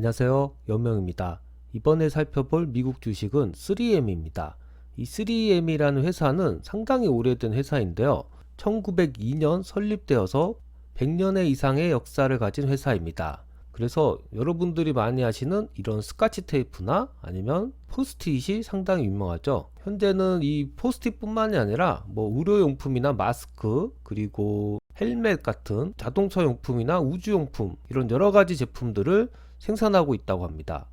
안녕하세요, 연명입니다. 이번에 살펴볼 미국 주식은 3M입니다. 이 3M이라는 회사는 상당히 오래된 회사인데요. 1902년 설립되어서 100년의 이상의 역사를 가진 회사입니다. 그래서 여러분들이 많이 아시는 이런 스카치 테이프나 아니면 포스트잇이 상당히 유명하죠. 현재는 이 포스트잇 뿐만이 아니라 의료용품이나 마스크, 그리고 헬멧 같은 자동차 용품이나 우주용품, 이런 여러가지 제품들을 생산하고 있다고 합니다.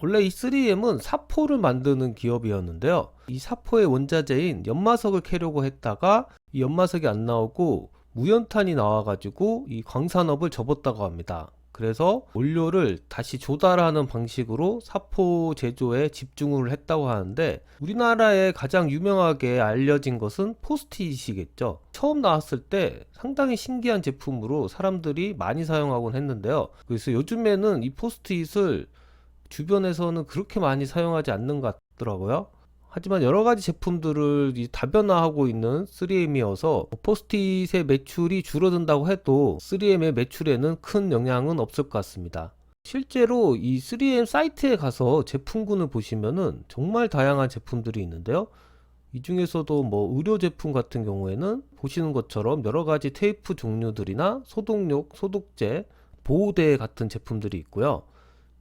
원래 이 3M은 사포를 만드는 기업이었는데요. 이 사포의 원자재인 연마석을 캐려고 했다가 이 연마석이 안 나오고 무연탄이 나와가지고 이 광산업을 접었다고 합니다. 그래서 원료를 다시 조달하는 방식으로 사포 제조에 집중을 했다고 하는데, 우리나라에 가장 유명하게 알려진 것은 포스트잇이겠죠. 처음 나왔을 때 상당히 신기한 제품으로 사람들이 많이 사용하곤 했는데요. 그래서 요즘에는 이 포스트잇을 주변에서는 그렇게 많이 사용하지 않는 것 같더라고요. 하지만 여러가지 제품들을 다변화하고 있는 3M이어서 포스트잇의 매출이 줄어든다고 해도 3M의 매출에는 큰 영향은 없을 것 같습니다. 실제로 이 3M 사이트에 가서 제품군을 보시면은 정말 다양한 제품들이 있는데요. 이 중에서도 의료 제품 같은 경우에는 보시는 것처럼 여러가지 테이프 종류들이나 소독용, 소독제, 보호대 같은 제품들이 있고요.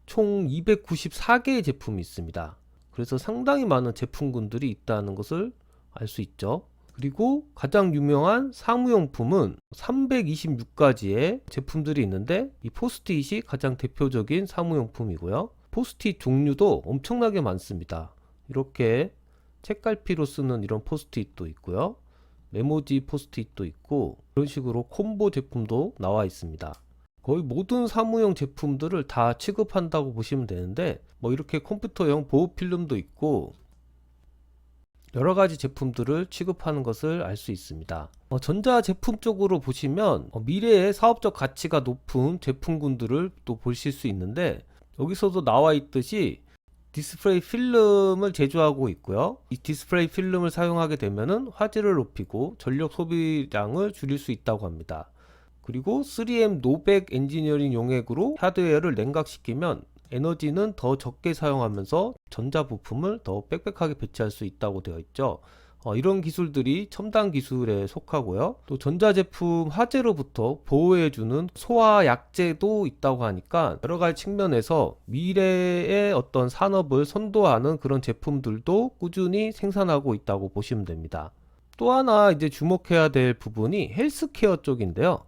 총 294개의 제품이 있습니다. 그래서 상당히 많은 제품군들이 있다는 것을 알 수 있죠. 그리고 가장 유명한 사무용품은 326가지의 제품들이 있는데, 이 포스트잇이 가장 대표적인 사무용품이고요. 포스트잇 종류도 엄청나게 많습니다. 이렇게 책갈피로 쓰는 이런 포스트잇도 있고요. 메모지 포스트잇도 있고, 이런 식으로 콤보 제품도 나와 있습니다. 거의 모든 사무용 제품들을 다 취급한다고 보시면 되는데, 이렇게 컴퓨터용 보호 필름도 있고 여러가지 제품들을 취급하는 것을 알 수 있습니다. 전자 제품 쪽으로 보시면 미래의 사업적 가치가 높은 제품군들을 또 보실 수 있는데, 여기서도 나와 있듯이 디스플레이 필름을 제조하고 있고요. 이 디스플레이 필름을 사용하게 되면은 화질을 높이고 전력 소비량을 줄일 수 있다고 합니다. 그리고 3M 노백 엔지니어링 용액으로 하드웨어를 냉각시키면 에너지는 더 적게 사용하면서 전자 부품을 더 빽빽하게 배치할 수 있다고 되어 있죠. 이런 기술들이 첨단 기술에 속하고요. 또 전자제품 화재로부터 보호해주는 소화 약재도 있다고 하니까 여러가지 측면에서 미래의 어떤 산업을 선도하는 그런 제품들도 꾸준히 생산하고 있다고 보시면 됩니다. 또 하나 이제 주목해야 될 부분이 헬스케어 쪽인데요.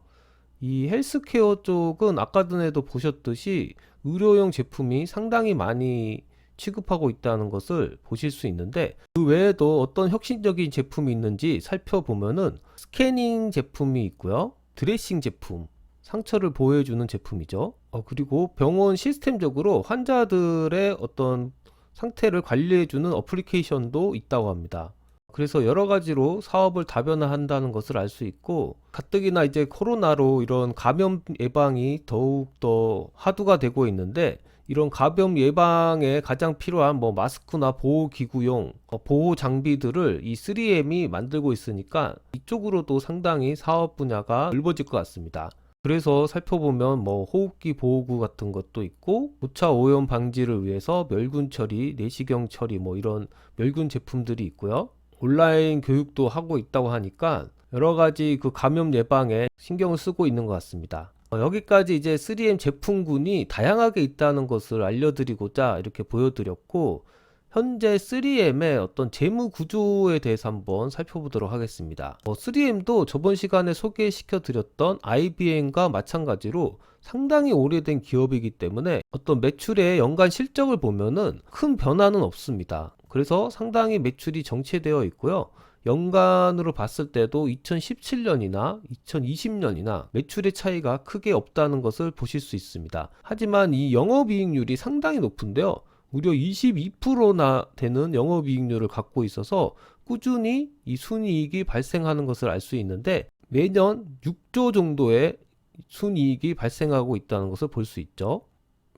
이 헬스케어 쪽은 아까 전에도 보셨듯이 의료용 제품이 상당히 많이 취급하고 있다는 것을 보실 수 있는데, 그 외에도 어떤 혁신적인 제품이 있는지 살펴보면은 스캐닝 제품이 있고요. 드레싱 제품, 상처를 보호해주는 제품이죠. 그리고 병원 시스템적으로 환자들의 어떤 상태를 관리해주는 어플리케이션도 있다고 합니다. 그래서 여러 가지로 사업을 다변화한다는 것을 알 수 있고, 가뜩이나 이제 코로나로 이런 감염 예방이 더욱더 화두가 되고 있는데, 이런 감염 예방에 가장 필요한 마스크나 보호기구용 보호 장비들을 이 3M이 만들고 있으니까 이쪽으로도 상당히 사업 분야가 넓어질 것 같습니다. 그래서 살펴보면 호흡기 보호구 같은 것도 있고, 고차 오염 방지를 위해서 멸균 처리, 내시경 처리 이런 멸균 제품들이 있고요. 온라인 교육도 하고 있다고 하니까 여러가지 그 감염 예방에 신경을 쓰고 있는 것 같습니다. 여기까지 이제 3M 제품군이 다양하게 있다는 것을 알려드리고자 이렇게 보여드렸고, 현재 3M의 어떤 재무 구조에 대해서 한번 살펴보도록 하겠습니다. 3M도 저번 시간에 소개시켜 드렸던 IBM과 마찬가지로 상당히 오래된 기업이기 때문에 어떤 매출의 연간 실적을 보면은 큰 변화는 없습니다. 그래서 상당히 매출이 정체되어 있고요. 연간으로 봤을 때도 2017년이나 2020년이나 매출의 차이가 크게 없다는 것을 보실 수 있습니다. 하지만 이 영업이익률이 상당히 높은데요. 무려 22%나 되는 영업이익률을 갖고 있어서 꾸준히 이 순이익이 발생하는 것을 알 수 있는데, 매년 6조 정도의 순이익이 발생하고 있다는 것을 볼 수 있죠.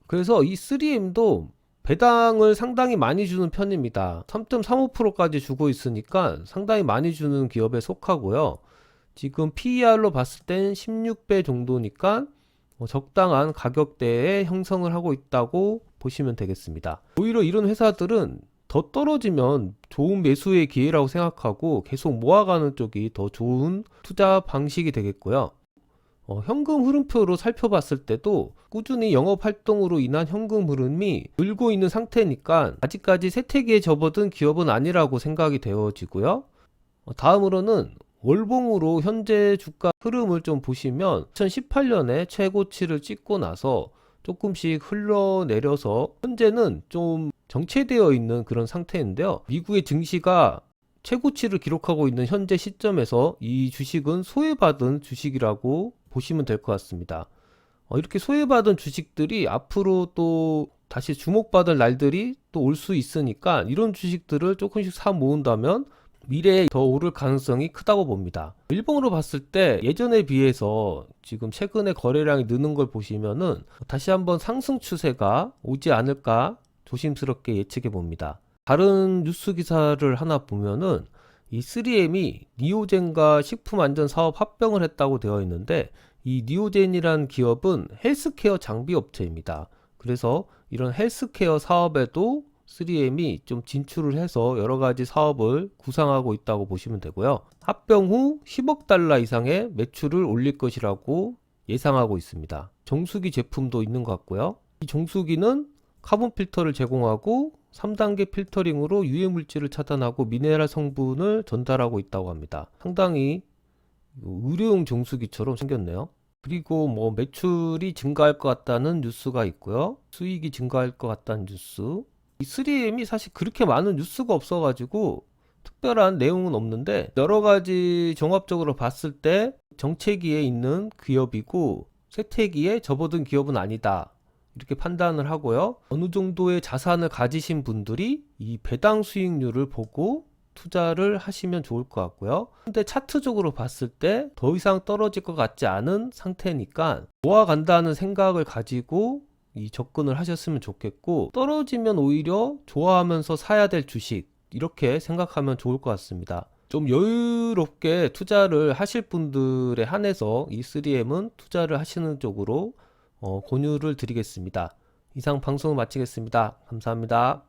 그래서 이 3M도 배당을 상당히 많이 주는 편입니다. 3.35%까지 주고 있으니까 상당히 많이 주는 기업에 속하고요. 지금 PER로 봤을 땐 16배 정도니까 적당한 가격대에 형성을 하고 있다고 보시면 되겠습니다. 오히려 이런 회사들은 더 떨어지면 좋은 매수의 기회라고 생각하고 계속 모아가는 쪽이 더 좋은 투자 방식이 되겠고요. 현금 흐름표로 살펴봤을 때도 꾸준히 영업 활동으로 인한 현금 흐름이 늘고 있는 상태니까 아직까지 쇠퇴기에 접어든 기업은 아니라고 생각이 되어지고요. 다음으로는 월봉으로 현재 주가 흐름을 좀 보시면 2018년에 최고치를 찍고 나서 조금씩 흘러내려서 현재는 좀 정체되어 있는 그런 상태인데요. 미국의 증시가 최고치를 기록하고 있는 현재 시점에서 이 주식은 소외받은 주식이라고 보시면 될 것 같습니다. 이렇게 소외받은 주식들이 앞으로 또 다시 주목받을 날들이 또 올 수 있으니까 이런 주식들을 조금씩 사 모은다면 미래에 더 오를 가능성이 크다고 봅니다. 일봉으로 봤을 때 예전에 비해서 지금 최근에 거래량이 느는 걸 보시면은 다시 한번 상승 추세가 오지 않을까 조심스럽게 예측해 봅니다. 다른 뉴스 기사를 하나 보면은 이 3M이 니오젠과 식품안전사업 합병을 했다고 되어 있는데 이 니오젠이란 기업은 헬스케어 장비 업체입니다. 그래서 이런 헬스케어 사업에도 3M이 좀 진출을 해서 여러 가지 사업을 구상하고 있다고 보시면 되고요. 합병 후 10억 달러 이상의 매출을 올릴 것이라고 예상하고 있습니다. 정수기 제품도 있는 것 같고요. 이 정수기는 카본 필터를 제공하고 3단계 필터링으로 유해 물질을 차단하고 미네랄 성분을 전달하고 있다고 합니다. 상당히 의료용 정수기처럼 생겼네요. 그리고 뭐 매출이 증가할 것 같다는 뉴스가 있고요. 수익이 증가할 것 같다는 뉴스. 이 3M이 사실 그렇게 많은 뉴스가 없어가지고 특별한 내용은 없는데 여러 가지 종합적으로 봤을 때 정체기에 있는 기업이고 쇠퇴기에 접어든 기업은 아니다. 이렇게 판단을 하고요. 어느 정도의 자산을 가지신 분들이 이 배당 수익률을 보고 투자를 하시면 좋을 것 같고요. 근데 차트적으로 봤을 때 더 이상 떨어질 것 같지 않은 상태니까 모아간다는 생각을 가지고 이 접근을 하셨으면 좋겠고, 떨어지면 오히려 좋아하면서 사야 될 주식 이렇게 생각하면 좋을 것 같습니다. 좀 여유롭게 투자를 하실 분들에 한해서 이 3M은 투자를 하시는 쪽으로 권유를 드리겠습니다. 이상 방송을 마치겠습니다. 감사합니다.